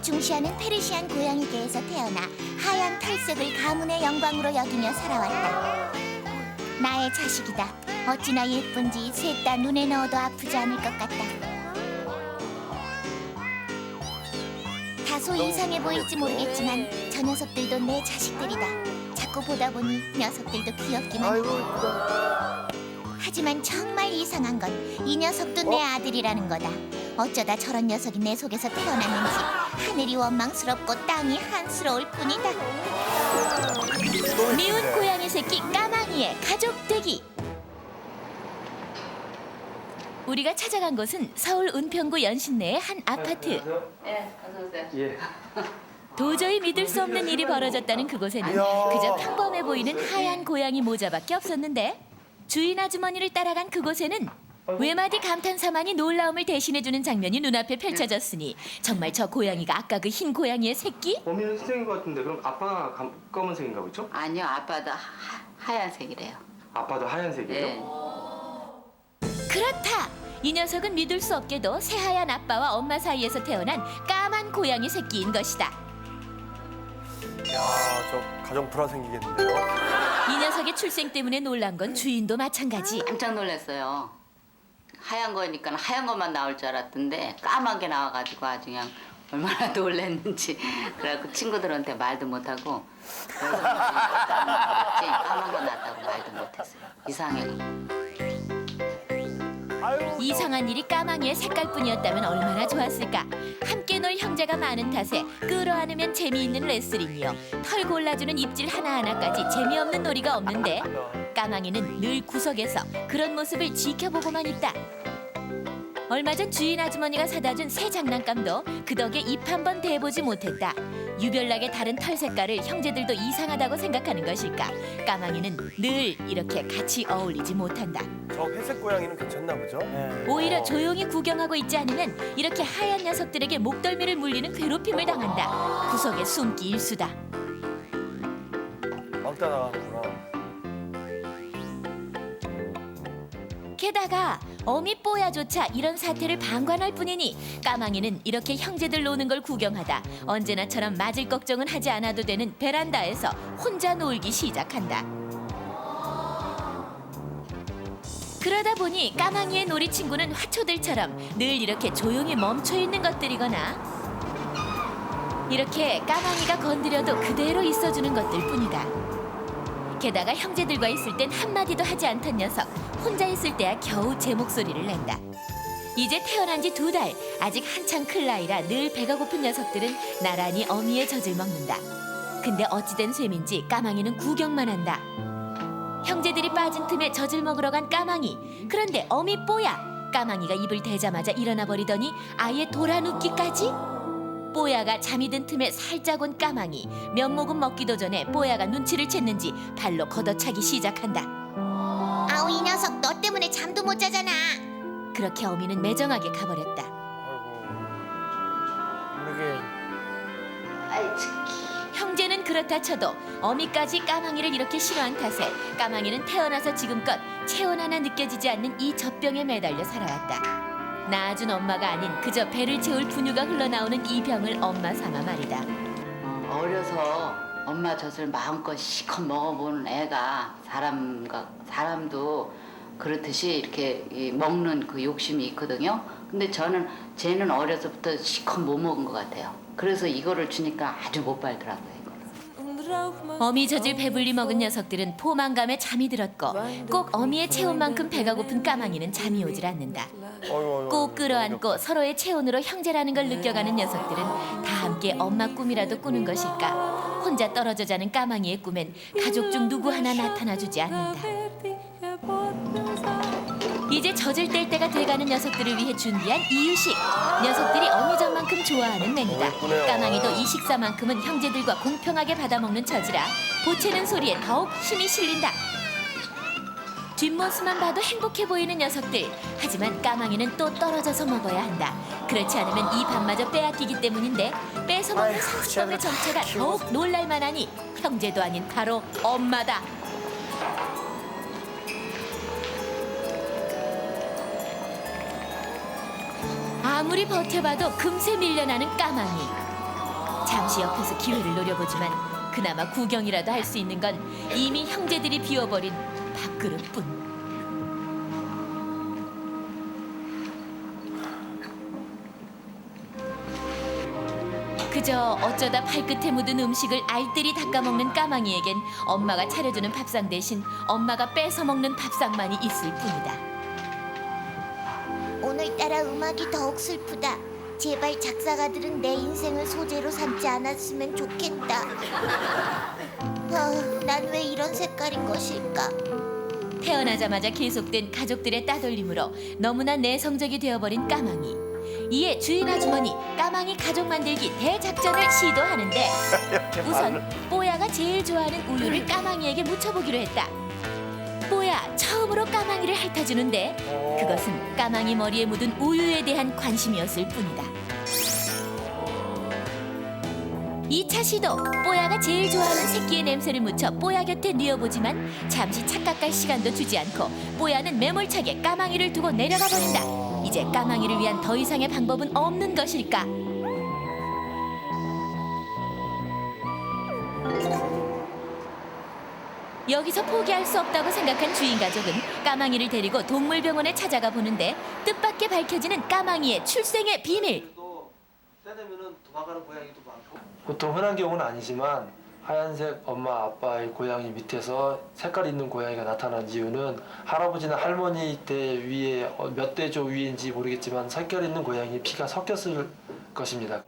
털을 중시하는 페르시안 고양이계에서 태어나 하얀 털색을 가문의 영광으로 여기며 살아왔다. 나의 자식이다. 어찌나 예쁜지 셋 다 눈에 넣어도 아프지 않을 것 같다. 다소 이상해 보일지 모르겠지만 저 녀석들도 내 자식들이다. 자꾸 보다 보니 녀석들도 귀엽기만 아이고 해. 이쁘다. 하지만 정말 이상한 건 이 녀석도 내 아들이라는 거다. 어쩌다 저런 녀석이 내 속에서 태어났는지 하늘이 원망스럽고 땅이 한스러울 뿐이다. 미운 고양이 새끼 까망이의 가족되기. 우리가 찾아간 곳은 서울 은평구 연신내의 한 아파트. 네, 어서 오세요. 예. 도저히 믿을 수 없는 일이 벌어졌다는 그곳에는 그저 평범해 보이는 하얀 고양이 모자밖에 없었는데, 주인 아주머니를 따라간 그곳에는 외마디 감탄사만이 놀라움을 대신해주는 장면이 눈앞에 펼쳐졌으니 정말 저 고양이가 아까 그 흰 고양이의 새끼? 범인은 흰색인 것 같은데 그럼 아빠가 검은색인가 보죠? 아니요, 아빠도 하얀색이래요. 아빠도 하얀색이에요? 네. 그렇다! 이 녀석은 믿을 수 없게도 새하얀 아빠와 엄마 사이에서 태어난 까만 고양이 새끼인 것이다. 야, 저 가정 불화 생기겠는데요? 이 녀석의 출생 때문에 놀란 건 주인도 마찬가지. 깜짝 놀랐어요. 하얀 거니까 하얀 것만 나올 줄 알았던데 까만 게 나와가지고 아주 그냥 얼마나 놀랐는지. 그래갖고 친구들한테 말도 못하고 그래서 까만 거 났다고 말도 못했어요. 이상해. 이상한 일이 까망이의 색깔뿐이었다면 얼마나 좋았을까. 함께 놀 형제가 많은 탓에 끌어안으면 재미있는 레슬링이요, 털 골라주는 입질 하나하나까지 재미없는 놀이가 없는데, 까망이는 늘 구석에서 그런 모습을 지켜보고만 있다. 얼마 전 주인 아주머니가 사다 준 새 장난감도 그 덕에 입 한 번 대보지 못했다. 유별나게 다른 털 색깔을 형제들도 이상하다고 생각하는 것일까. 까망이는 늘 이렇게 같이 어울리지 못한다. 저 회색 고양이는 괜찮나 보죠? 오히려 조용히 구경하고 있지 않으면 이렇게 하얀 녀석들에게 목덜미를 물리는 괴롭힘을 당한다. 구석의 숨기 일수다. 왕따 나가는구나. 게다가 어미 뽀야조차 이런 사태를 방관할 뿐이니 까망이는 이렇게 형제들 노는 걸 구경하다 언제나처럼 맞을 걱정은 하지 않아도 되는 베란다에서 혼자 놀기 시작한다. 그러다 보니 까망이의 놀이 친구는 화초들처럼 늘 이렇게 조용히 멈춰 있는 것들이거나 이렇게 까망이가 건드려도 그대로 있어주는 것들 뿐이다. 게다가 형제들과 있을 땐 한마디도 하지 않던 녀석, 혼자 있을 때야 겨우 제 목소리를 낸다. 이제 태어난 지 2달, 아직 한창 클 나이라 늘 배가 고픈 녀석들은 나란히 어미의 젖을 먹는다. 근데 어찌된 셈인지 까망이는 구경만 한다. 형제들이 빠진 틈에 젖을 먹으러 간 까망이. 그런데 어미 뽀야, 까망이가 입을 대자마자 일어나 버리더니 아예 돌아눕기까지? 뽀야가 잠이 든 틈에 살짝 온 까망이. 면목은 먹기도 전에 뽀야가 눈치를 챘는지 발로 걷어차기 시작한다. 아우, 이 녀석 너 때문에 잠도 못 자잖아. 그렇게 어미는 매정하게 가버렸다. 아이고. 모르게. 아이 참. 형제는 그렇다 쳐도 어미까지 까망이를 이렇게 싫어한 탓에 까망이는 태어나서 지금껏 체온 하나 느껴지지 않는 이 젖병에 매달려 살아왔다. 낳아준 엄마가 아닌 그저 배를 채울 분유가 흘러나오는 이 병을 엄마 삼아 말이다. 어려서 엄마 젖을 마음껏 시컷 먹어보는 애가 사람도 그렇듯이 이렇게 먹는 그 욕심이 있거든요. 근데 쟤는 어려서부터 시컷 못 먹은 것 같아요. 그래서 이거를 주니까 아주 못 빨더라고요. 어미 젖을 배불리 먹은 녀석들은 포만감에 잠이 들었고 꼭 어미의 체온만큼 배가 고픈 까망이는 잠이 오질 않는다. 꼭 끌어안고 서로의 체온으로 형제라는 걸 느껴가는 녀석들은 다 함께 엄마 꿈이라도 꾸는 것일까. 혼자 떨어져 자는 까망이의 꿈엔 가족 중 누구 하나 나타나주지 않는다. 이제 젖을 뗄 때가 돼가는 녀석들을 위해 준비한 이유식. 녀석들이 어미젖만큼 좋아하는 메뉴다. 까망이도 이 식사만큼은 형제들과 공평하게 받아먹는 처지라 보채는 소리에 더욱 힘이 실린다. 뒷모습만 봐도 행복해 보이는 녀석들. 하지만 까망이는 또 떨어져서 먹어야 한다. 그렇지 않으면 이 밥마저 빼앗기기 때문인데 뺏어먹는 상수범의 정체가 더욱 놀랄만하니 형제도 아닌 바로 엄마다. 아무리 버텨봐도 금세 밀려나는 까망이. 잠시 옆에서 기회를 노려보지만 그나마 구경이라도 할 수 있는 건 이미 형제들이 비워버린 밥그릇뿐. 그저 어쩌다 발끝에 묻은 음식을 알뜰히 닦아먹는 까망이에겐 엄마가 차려주는 밥상 대신 엄마가 뺏어 먹는 밥상만이 있을 뿐이다. 오늘따라 음악이 더욱 슬프다. 제발 작사가들은 내 인생을 소재로 삼지 않았으면 좋겠다. 난 왜 이런 색깔인 것일까? 태어나자마자 계속된 가족들의 따돌림으로 너무나 내성적이 되어버린 까망이. 이에 주인 아주머니 까망이 가족 만들기 대작전을 시도하는데 우선 뽀야가 제일 좋아하는 우유를 까망이에게 묻혀보기로 했다. 뽀야 처음으로 까망이를 핥아주는데 그것은 까망이 머리에 묻은 우유에 대한 관심이었을 뿐이다. 2차 시도 뽀야가 제일 좋아하는 새끼의 냄새를 묻혀 뽀야 곁에 뉘어보지만 잠시 착각할 시간도 주지 않고 뽀야는 매몰차게 까망이를 두고 내려가 버린다. 이제 까망이를 위한 더 이상의 방법은 없는 것일까? 여기서 포기할 수 없다고 생각한 주인 가족은 까망이를 데리고 동물병원에 찾아가 보는데 뜻밖의 밝혀지는 까망이의 출생의 비밀. 때 되면은 도망가는 고양이도 많고. 보통 흔한 경우는 아니지만 하얀색 엄마 아빠의 고양이 밑에서 색깔 있는 고양이가 나타난 이유는 할아버지나 할머니 때 위에 몇 대조 위인지 모르겠지만 색깔 있는 고양이 피가 섞였을 것입니다.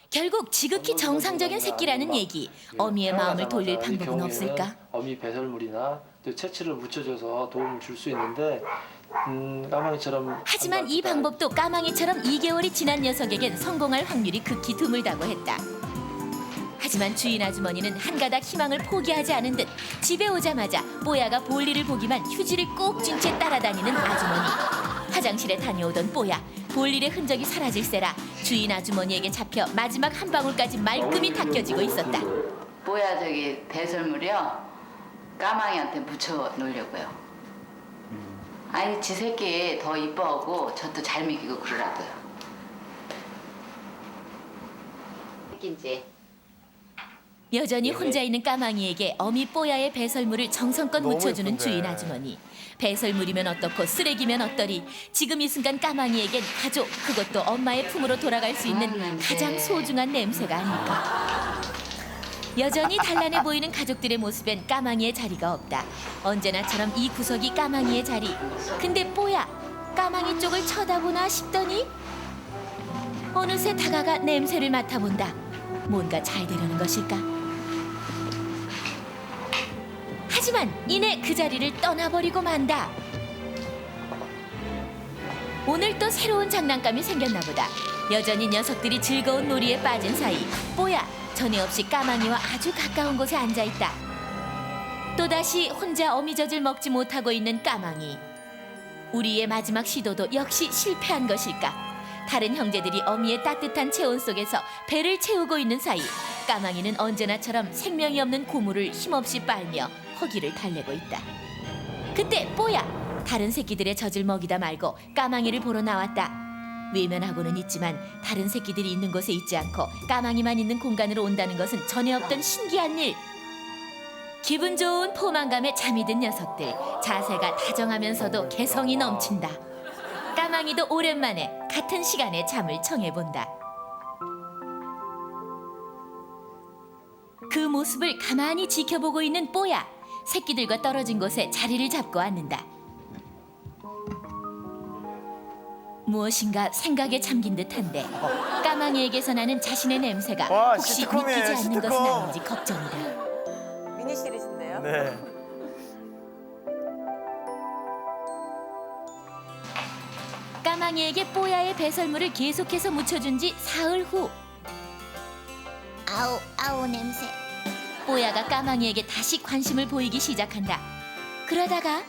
결국 지극히 정상적인 새끼라는 얘기. 어미의 마음을 돌릴 방법은 없을까? 어미 배설물이나 또 채취를 묻혀줘서 도움을 줄 수 있는데 까망이처럼. 하지만 이 방법도 까망이처럼 2개월이 지난 녀석에겐 성공할 확률이 극히 드물다고 했다. 하지만 주인 아주머니는 한가닥 희망을 포기하지 않은 듯 집에 오자마자 뽀야가 볼일을 보기만 휴지를 꼭 쥔 채 따라다니는 아주머니. 화장실에 다녀오던 뽀야, 볼일의 흔적이 사라질세라 주인 아주머니에게 잡혀 마지막 한 방울까지 말끔히 닦여지고 있었다. 뽀야 저기 배설물이요 까망이한테 묻혀 놓으려고요. 아니 지 새끼 더 이뻐하고 저도 잘 먹이고 그러라고요. 새끼인지. 여전히 혼자 있는 까망이에게 어미 뽀야의 배설물을 정성껏 너무 묻혀주는 예쁜데. 주인 아주머니. 배설물이면 어떻고 쓰레기면 어떠리. 지금 이 순간 까망이에겐 가족, 그것도 엄마의 품으로 돌아갈 수 있는 냄새. 가장 소중한 냄새가 아닐까. 여전히 단란해 보이는 가족들의 모습엔 까망이의 자리가 없다. 언제나처럼 이 구석이 까망이의 자리. 근데 뽀야, 까망이 쪽을 쳐다보나 싶더니 어느새 다가가 냄새를 맡아본다. 뭔가 잘 되려는 것일까? 하지만 이내 그 자리를 떠나버리고 만다. 오늘 또 새로운 장난감이 생겼나 보다. 여전히 녀석들이 즐거운 놀이에 빠진 사이 뽀야 전에 없이 까망이와 아주 가까운 곳에 앉아있다. 또다시 혼자 어미젖을 먹지 못하고 있는 까망이. 우리의 마지막 시도도 역시 실패한 것일까? 다른 형제들이 어미의 따뜻한 체온 속에서 배를 채우고 있는 사이 까망이는 언제나처럼 생명이 없는 고물을 힘없이 빨며 허기를 달래고 있다. 그때 뽀야! 다른 새끼들의 젖을 먹이다 말고 까망이를 보러 나왔다. 외면하고는 있지만 다른 새끼들이 있는 곳에 있지 않고 까망이만 있는 공간으로 온다는 것은 전에 없던 신기한 일. 기분 좋은 포만감에 잠이 든 녀석들. 자세가 다정하면서도 개성이 넘친다. 까망이도 오랜만에 같은 시간에 잠을 청해본다. 그 모습을 가만히 지켜보고 있는 뽀야. 새끼들과 떨어진 곳에 자리를 잡고 앉는다. 무엇인가 생각에 잠긴 듯한데 까망이에게서 나는 자신의 냄새가 와, 혹시 시트콤이에요, 믿기지 않는 시트콤. 것은 아닌지 걱정이다. 미니 시리즈인데요. 네. 까망이에게 뽀야의 배설물을 계속해서 묻혀준 지 사흘 후 아우 냄새. 뽀야가 까망이에게 다시 관심을 보이기 시작한다. 그러다가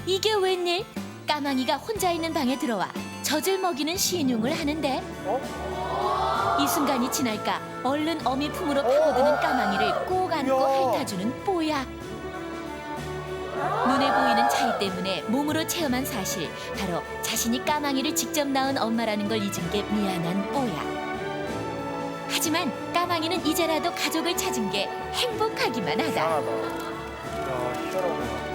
이게 웬일? 까망이가 혼자 있는 방에 들어와 젖을 먹이는 신용을 하는데 이 순간이 지날까 얼른 어미 품으로 파고드는 까망이를 꼭 안고 야. 핥아주는 뽀야. 눈에 보이는 차이 때문에 몸으로 체험한 사실, 바로 자신이 까망이를 직접 낳은 엄마라는 걸 잊은 게 미안한 뽀야. 하지만 까망이는 이제라도 가족을 찾은 게 행복하기만 하다. 이상하다. 야, 희한하구나.